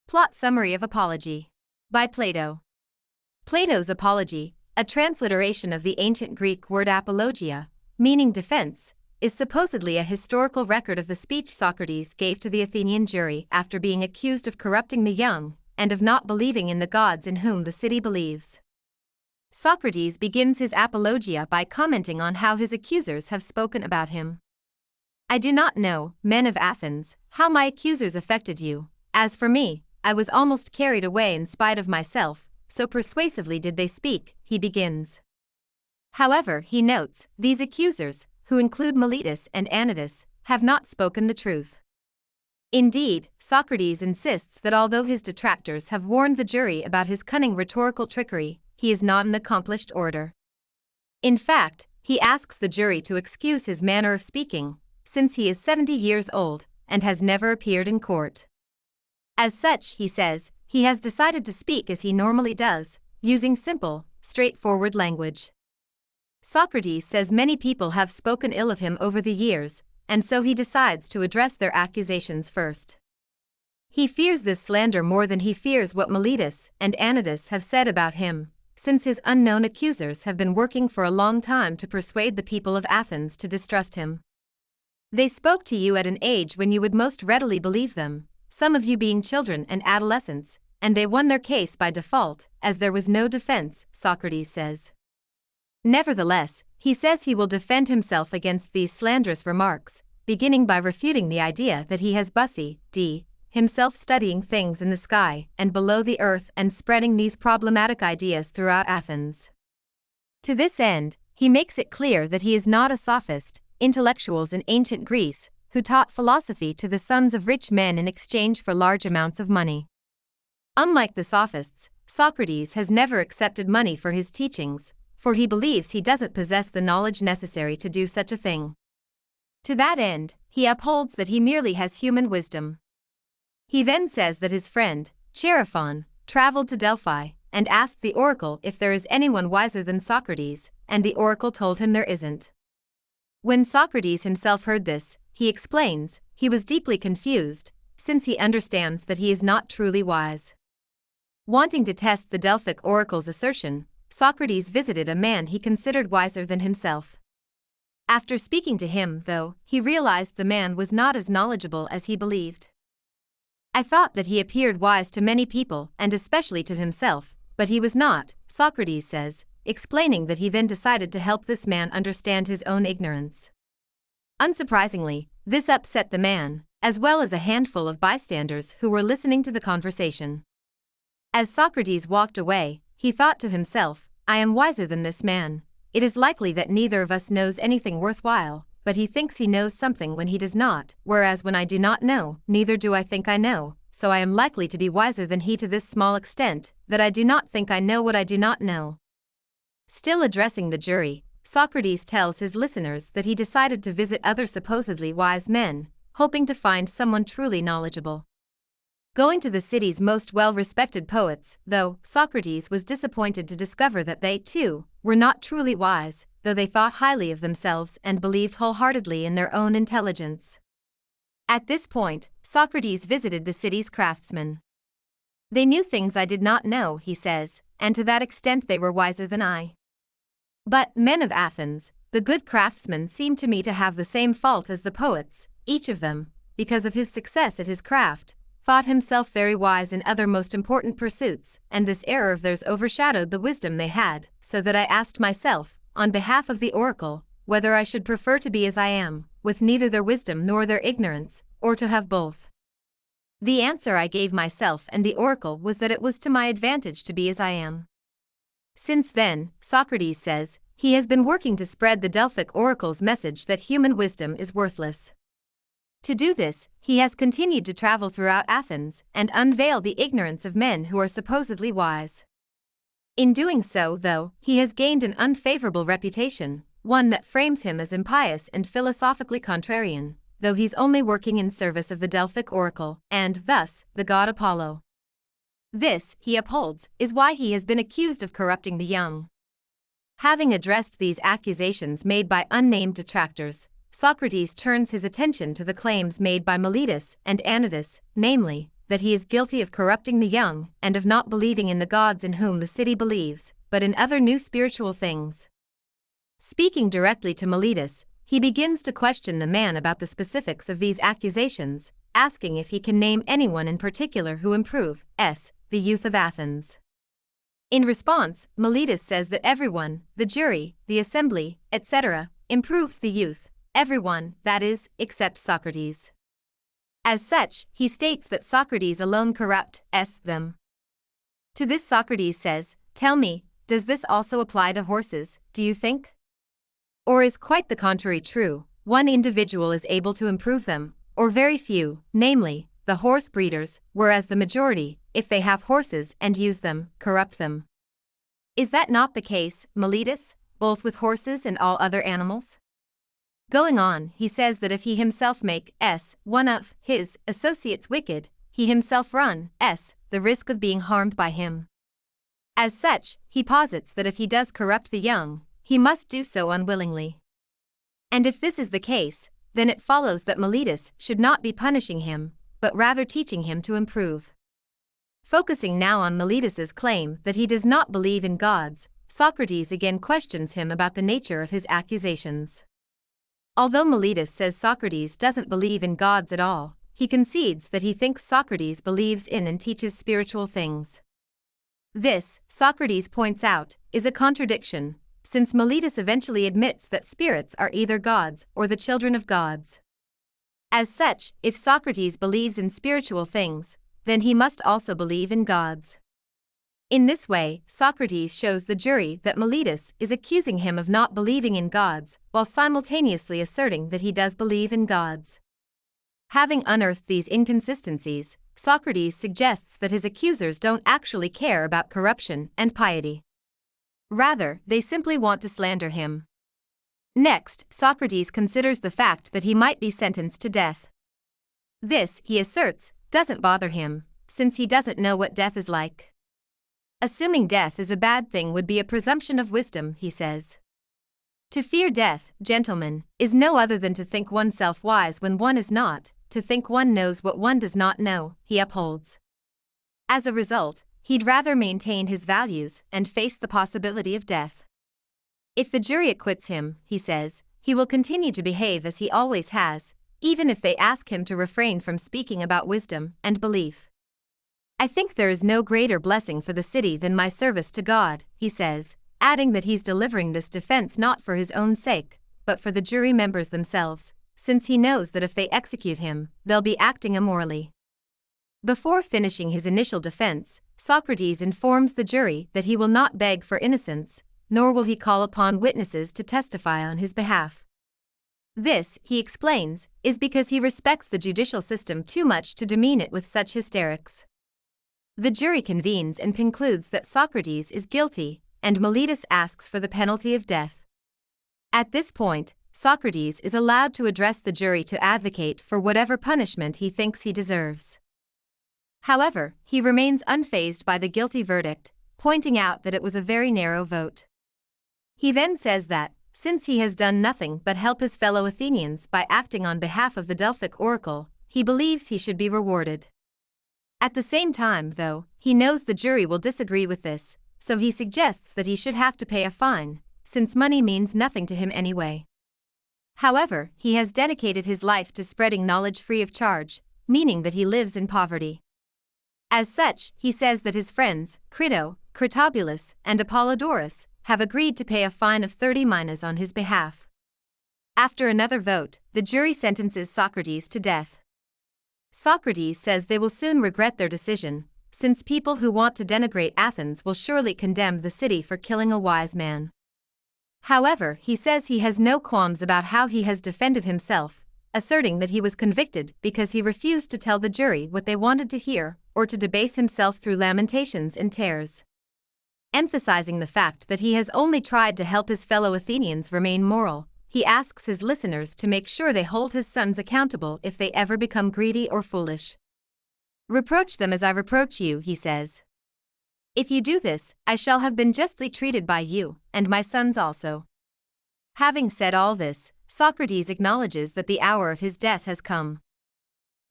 Plot summary of Apology. By Plato. Plato's Apology, a transliteration of the ancient Greek word apologia, meaning defense, is supposedly a historical record of the speech Socrates gave to the Athenian jury after being accused of corrupting the young and of not believing in the gods in whom the city believes. Socrates begins his apologia by commenting on how his accusers have spoken about him. I do not know, men of Athens, how my accusers affected you. As for me, I was almost carried away in spite of myself, so persuasively did they speak, he begins. However, he notes, these accusers, who include Miletus and Anytus, have not spoken the truth. Indeed, Socrates insists that although his detractors have warned the jury about his cunning rhetorical trickery, he is not an accomplished orator. In fact, he asks the jury to excuse his manner of speaking, since he is 70 years old and has never appeared in court. As such, he says, he has decided to speak as he normally does, using simple, straightforward language. Socrates says many people have spoken ill of him over the years, and so he decides to address their accusations first. He fears this slander more than he fears what Miletus and Anytus have said about him, since his unknown accusers have been working for a long time to persuade the people of Athens to distrust him. They spoke to you at an age when you would most readily believe them, some of you being children and adolescents, and they won their case by default, as there was no defense, Socrates says. Nevertheless, he says he will defend himself against these slanderous remarks, beginning by refuting the idea that he has himself studying things in the sky and below the earth and spreading these problematic ideas throughout Athens. To this end, he makes it clear that he is not a sophist, intellectuals in ancient Greece, who taught philosophy to the sons of rich men in exchange for large amounts of money. Unlike the Sophists, Socrates has never accepted money for his teachings, for he believes he doesn't possess the knowledge necessary to do such a thing. To that end, he upholds that he merely has human wisdom. He then says that his friend, Chaerephon, traveled to Delphi and asked the oracle if there is anyone wiser than Socrates, and the oracle told him there isn't. When Socrates himself heard this, he explains, he was deeply confused, since he understands that he is not truly wise. Wanting to test the Delphic oracle's assertion, Socrates visited a man he considered wiser than himself. After speaking to him, though, he realized the man was not as knowledgeable as he believed. I thought that he appeared wise to many people and especially to himself, but he was not, Socrates says, explaining that he then decided to help this man understand his own ignorance. Unsurprisingly, this upset the man, as well as a handful of bystanders who were listening to the conversation. As Socrates walked away, he thought to himself, I am wiser than this man. It is likely that neither of us knows anything worthwhile, but he thinks he knows something when he does not, whereas when I do not know, neither do I think I know, so I am likely to be wiser than he to this small extent, that I do not think I know what I do not know. Still addressing the jury, Socrates tells his listeners that he decided to visit other supposedly wise men, hoping to find someone truly knowledgeable. Going to the city's most well-respected poets, though, Socrates was disappointed to discover that they, too, were not truly wise, though they thought highly of themselves and believed wholeheartedly in their own intelligence. At this point, Socrates visited the city's craftsmen. They knew things I did not know, he says, and to that extent they were wiser than I. But, men of Athens, the good craftsmen seem to me to have the same fault as the poets, each of them, because of his success at his craft, thought himself very wise in other most important pursuits, and this error of theirs overshadowed the wisdom they had, so that I asked myself, on behalf of the oracle, whether I should prefer to be as I am, with neither their wisdom nor their ignorance, or to have both. The answer I gave myself and the oracle was that it was to my advantage to be as I am. Since then, Socrates says, he has been working to spread the Delphic oracle's message that human wisdom is worthless. To do this, he has continued to travel throughout Athens and unveil the ignorance of men who are supposedly wise. In doing so, though, he has gained an unfavorable reputation, one that frames him as impious and philosophically contrarian, though he's only working in service of the Delphic oracle, and, thus, the god Apollo. This, he upholds, is why he has been accused of corrupting the young. Having addressed these accusations made by unnamed detractors, Socrates turns his attention to the claims made by Miletus and Anytus, namely, that he is guilty of corrupting the young and of not believing in the gods in whom the city believes, but in other new spiritual things. Speaking directly to Miletus, he begins to question the man about the specifics of these accusations, asking if he can name anyone in particular who improves the youth of Athens. In response, Miletus says that everyone, the jury, the assembly, etc., improves the youth, everyone, that is, except Socrates. As such, he states that Socrates alone corrupts them. To this Socrates says, "Tell me, does this also apply to horses, do you think? Or is quite the contrary true, one individual is able to improve them, or very few, namely, the horse breeders, whereas the majority, if they have horses and use them, corrupt them? Is that not the case, Miletus, both with horses and all other animals?" Going on, he says that if he himself make one of his associates wicked, he himself runs the risk of being harmed by him. As such, he posits that if he does corrupt the young, he must do so unwillingly. And if this is the case, then it follows that Miletus should not be punishing him, but rather teaching him to improve. Focusing now on Miletus's claim that he does not believe in gods, Socrates again questions him about the nature of his accusations. Although Miletus says Socrates doesn't believe in gods at all, he concedes that he thinks Socrates believes in and teaches spiritual things. This, Socrates points out, is a contradiction, since Miletus eventually admits that spirits are either gods or the children of gods. As such, if Socrates believes in spiritual things, then he must also believe in gods. In this way, Socrates shows the jury that Miletus is accusing him of not believing in gods, while simultaneously asserting that he does believe in gods. Having unearthed these inconsistencies, Socrates suggests that his accusers don't actually care about corruption and piety. Rather, they simply want to slander him. Next, Socrates considers the fact that he might be sentenced to death. This, he asserts, doesn't bother him, since he doesn't know what death is like. Assuming death is a bad thing would be a presumption of wisdom, he says. To fear death, gentlemen, is no other than to think oneself wise when one is not, to think one knows what one does not know, he upholds. As a result, he'd rather maintain his values and face the possibility of death. If the jury acquits him, he says, he will continue to behave as he always has, even if they ask him to refrain from speaking about wisdom and belief. I think there is no greater blessing for the city than my service to God, he says, adding that he's delivering this defense not for his own sake, but for the jury members themselves, since he knows that if they execute him, they'll be acting immorally. Before finishing his initial defense, Socrates informs the jury that he will not beg for innocence, nor will he call upon witnesses to testify on his behalf. This, he explains, is because he respects the judicial system too much to demean it with such hysterics. The jury convenes and concludes that Socrates is guilty, and Miletus asks for the penalty of death. At this point, Socrates is allowed to address the jury to advocate for whatever punishment he thinks he deserves. However, he remains unfazed by the guilty verdict, pointing out that it was a very narrow vote. He then says that, since he has done nothing but help his fellow Athenians by acting on behalf of the Delphic oracle, he believes he should be rewarded. At the same time, though, he knows the jury will disagree with this, so he suggests that he should have to pay a fine, since money means nothing to him anyway. However, he has dedicated his life to spreading knowledge free of charge, meaning that he lives in poverty. As such, he says that his friends, Crito, Critobulus, and Apollodorus, have agreed to pay a fine of 30 minas on his behalf. After another vote, the jury sentences Socrates to death. Socrates says they will soon regret their decision, since people who want to denigrate Athens will surely condemn the city for killing a wise man. However, he says he has no qualms about how he has defended himself, asserting that he was convicted because he refused to tell the jury what they wanted to hear, or to debase himself through lamentations and tears. Emphasizing the fact that he has only tried to help his fellow Athenians remain moral, he asks his listeners to make sure they hold his sons accountable if they ever become greedy or foolish. Reproach them as I reproach you, he says. If you do this, I shall have been justly treated by you, and my sons also. Having said all this, Socrates acknowledges that the hour of his death has come.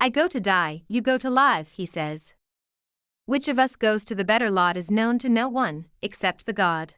I go to die, you go to live, he says. Which of us goes to the better lot is known to no one, except the god.